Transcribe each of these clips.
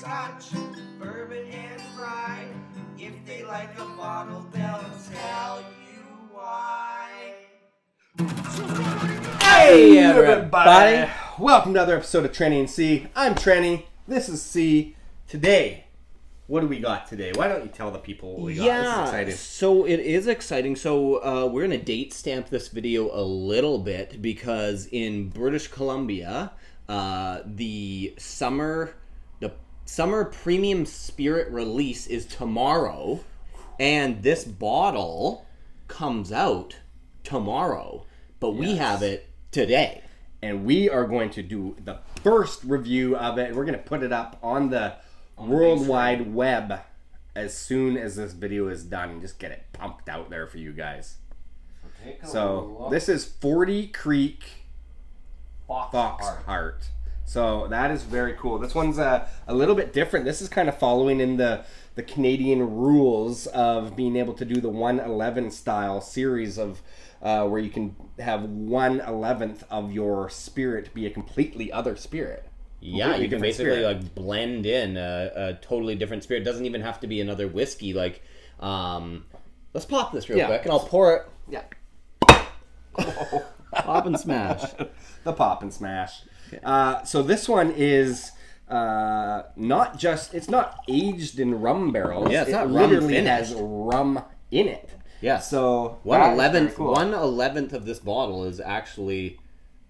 scotch, bourbon and rye. If they like a bottle, they'll tell you why. Hey everybody! Welcome to another episode of Trenny and C. I'm Trenny. This is C. Today, what do we got today? Why don't you tell the people what we got? This is exciting. So it is exciting. So we're going to date stamp this video a little bit because in British Columbia, the summer premium spirit release is tomorrow, and this bottle comes out tomorrow, but we have it today. And we are going to do the first review of it. We're going to put it up on the World Wide Web as soon as this video is done and just get it pumped out there for you guys. So this is 40 Creek Foxheart. So that is very cool. This one's a little bit different. This is kind of following in the Canadian rules of being able to do the 1/11 style series of where you can have 1/11th of your spirit be a completely other spirit. Yeah, you can basically like blend in a totally different spirit. It doesn't even have to be another whiskey. Like, let's pop this real quick, and I'll pour it. Yeah. Pop and smash. The pop and smash. Okay. So this one is not just, it's not aged in rum barrels. Yeah, it's not literally rum has rum in it. Yeah. So 1/11th of this bottle is actually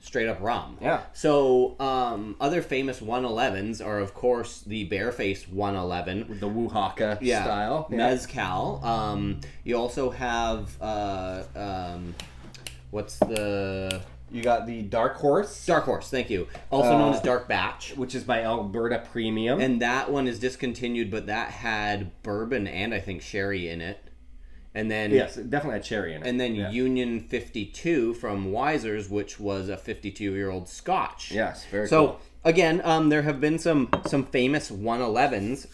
straight up rum. Yeah. So other famous 1/11s are of course the barefaced 1/11 with the Wuhaka style. Mezcal. You also have you got the Dark Horse. Dark Horse, thank you. Also known as Dark Batch. Which is by Alberta Premium. And that one is discontinued, but that had bourbon and I think sherry in it. And then yes, it definitely had cherry in it. And then Union 52 from Wiser's, which was a 52-year-old Scotch. Yes, very cool. So again, there have been some famous 1/11s,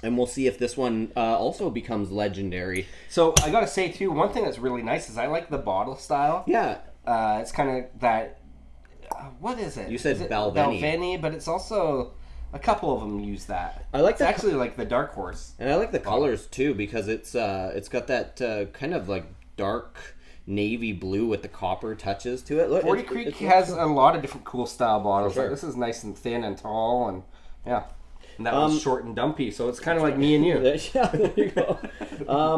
and we'll see if this one also becomes legendary. So I gotta say too, one thing that's really nice is I like the bottle style. Yeah. It's kind of that. What is it? You said Balvenie. Balvenie, but it's also a couple of them use that. I like it's actually like the Dark Horse, and I like the colors too because it's got that kind of like dark navy blue with the copper touches to it. Look, 40 Creek has a lot of different cool style bottles. Sure. Like this is nice and thin and tall, and and that one's short and dumpy. So it's kind of like me and you. Yeah, there you go.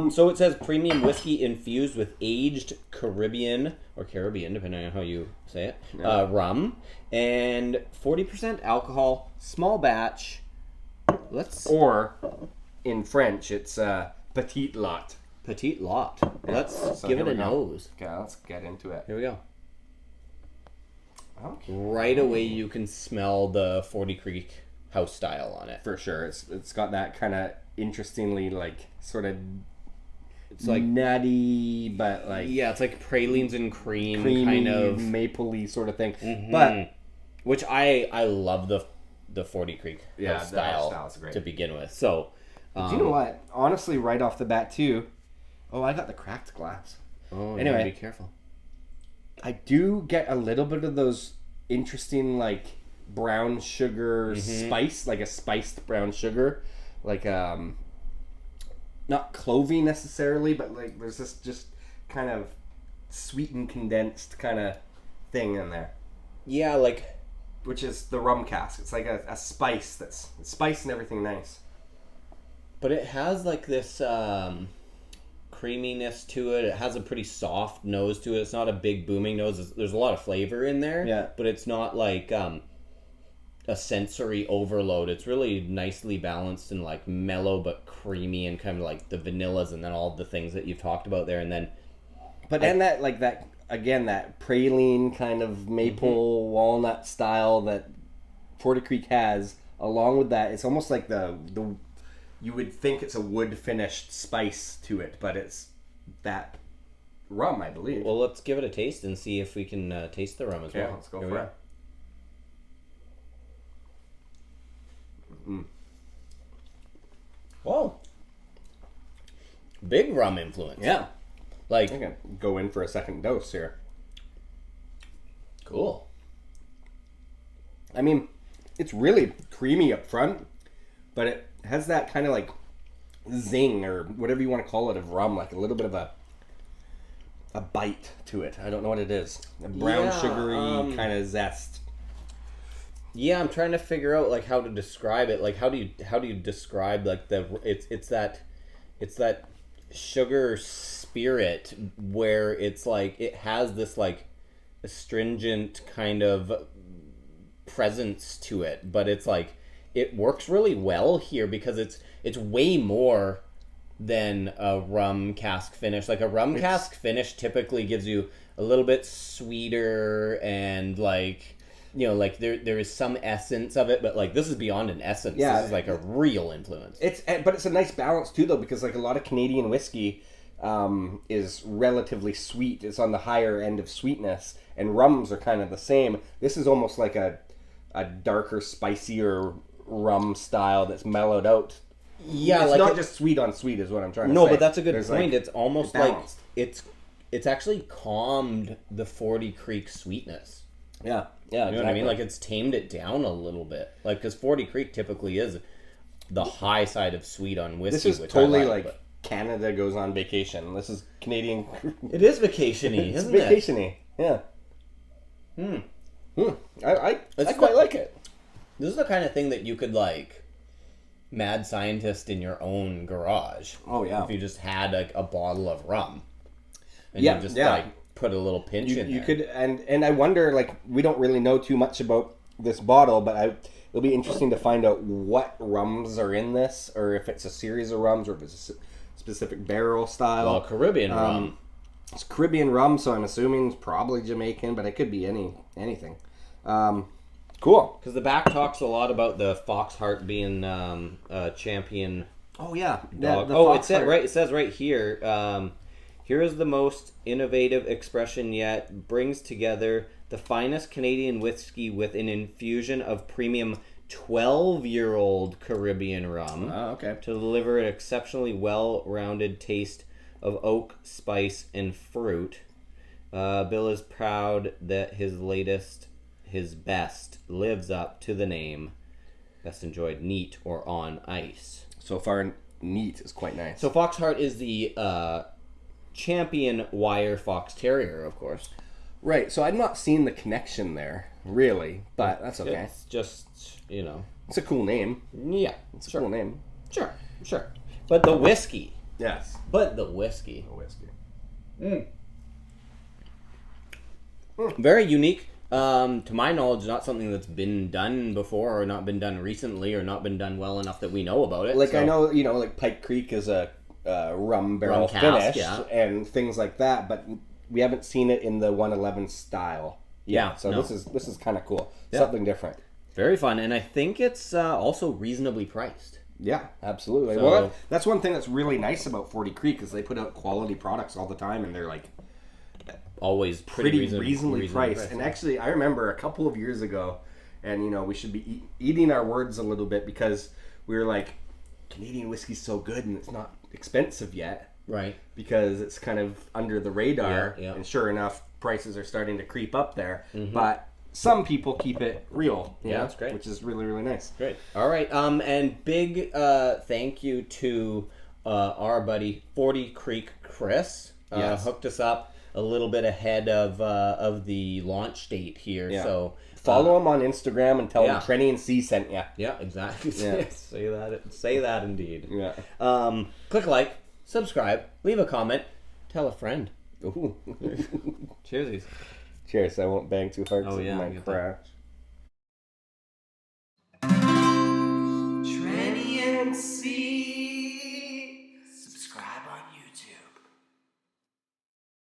So it says premium whiskey infused with aged Caribbean, depending on how you say it, rum, and 40% alcohol, small batch. Or in French, it's Petite Lot. Petite Lot. Let's give it a nose. Okay, let's get into it. Here we go. Okay. Right away, you can smell the 40 Creek house style on it. For sure. It's got that kind of interestingly, like, sort of, it's like nutty, but like... Yeah, it's like pralines and creamy, kind of... mapley sort of thing. Mm-hmm. But... Which I love the 40 Creek house style great. to begin with. So... do you know what? Honestly, right off the bat, too... Oh, I got the cracked glass. Oh, anyway, be careful. I do get a little bit of those interesting, like... brown sugar spice, like a spiced brown sugar, like not clovey necessarily, but like there's this just kind of sweetened condensed kind of thing in there. Yeah, like, which is the rum cask. It's like a spice that's spice and everything nice. But it has like this creaminess to it. It has a pretty soft nose to it. It's not a big booming nose. There's a lot of flavor in there. Yeah, but it's not like a sensory overload. It's really nicely balanced and like mellow but creamy and kind of like the vanillas and then all the things that you've talked about there. And then that like that again, that praline kind of maple walnut style that 40 Creek has, along with that, it's almost like the you would think it's a wood finished spice to it, but it's that rum, I believe. Well, let's give it a taste and see if we can taste the rum as well. Yeah, let's go for it. Whoa. Big rum influence. Yeah. Like, I can go in for a second dose here. Cool. I mean, it's really creamy up front, but it has that kind of like zing or whatever you want to call it of rum, like a little bit of a bite to it. I don't know what it is. A brown sugary kind of zest. Yeah, I'm trying to figure out like how to describe it. Like how do you describe like it's that sugar spirit where it's like it has this like astringent kind of presence to it, but it's like it works really well here because it's way more than a rum cask finish. Like a rum cask finish typically gives you a little bit sweeter and like, you know, like there is some essence of it, but like this is beyond an essence. Yeah, this is like a real influence. But it's a nice balance too, though, because like a lot of Canadian whiskey is relatively sweet. It's on the higher end of sweetness, and rums are kind of the same. This is almost like a darker, spicier rum style that's mellowed out. Yeah, it's like not just sweet on sweet, is what I'm trying to say. No, but that's a good point. Like, it's almost like balanced. it's actually calmed the 40 Creek sweetness. Yeah, You know what I mean? Like it's tamed it down a little bit. Like because 40 Creek typically is the high side of sweet on whiskey. This is which totally I like Canada goes on vacation. This is Canadian. It is vacation-y, It's isn't it? vacation-y. Yeah. I quite like it. This is the kind of thing that you could like mad scientist in your own garage. Oh yeah. If you just had like a bottle of rum, and Yeah, you just yeah. like put a little pinch in You there. could, and I wonder, like, we don't really know too much about this bottle, but it'll be interesting to find out what rums are in this, or if it's a series of rums, or if it's a specific barrel style. Well, Caribbean rum. It's Caribbean rum, so I'm assuming it's probably Jamaican, but it could be anything. Cool. Because the back talks a lot about the Foxheart being a champion Oh yeah. dog. It says right here. Here is the most innovative expression yet. Brings together the finest Canadian whiskey with an infusion of premium 12-year-old Caribbean rum. Oh, okay. To deliver an exceptionally well-rounded taste of oak, spice, and fruit. Bill is proud that his best, lives up to the name. Best enjoyed neat or on ice. So far, neat is quite nice. So Foxheart is the champion wire fox terrier, of course. Right, so I've not seen the connection there, really, but that's okay. It's just, you know. It's a cool name. Yeah. It's a cool name. Sure. But the whiskey. Yes. The whiskey. Whiskey. Very unique. To my knowledge, not something that's been done before, or not been done recently, or not been done well enough that we know about it. Like, so. I know, like Pike Creek is a rum barrel Rum cask, finish, yeah. and things like that, but we haven't seen it in the 111 style. Yeah, So no. this is kind of cool. Yeah. Something different. Very fun, and I think it's also reasonably priced. Yeah, absolutely. So- Well, that's one thing that's really nice about 40 Creek is they put out quality products all the time, and they're like Always pretty reasonably reasonably priced. And actually, I remember a couple of years ago, and we should be eating our words a little bit because we were like, Canadian whiskey's so good and it's not expensive yet Right. because it's kind of under the radar. Yeah. And sure enough, prices are starting to creep up there. But some people keep it real. Yeah, that's great. Which is really, really nice. Great. All right. And big thank you to our buddy 40 Creek Chris. Yes. Hooked us up a little bit ahead of the launch date here. Yeah. So Follow him on Instagram and tell yeah. him Trenny and C sent you. yeah, exactly. Yeah. Say that indeed. Yeah. Click like, subscribe, leave a comment, tell a friend. Ooh. Cheersies. Cheers. I won't bang too hard Oh, because yeah, it I might get that. crash.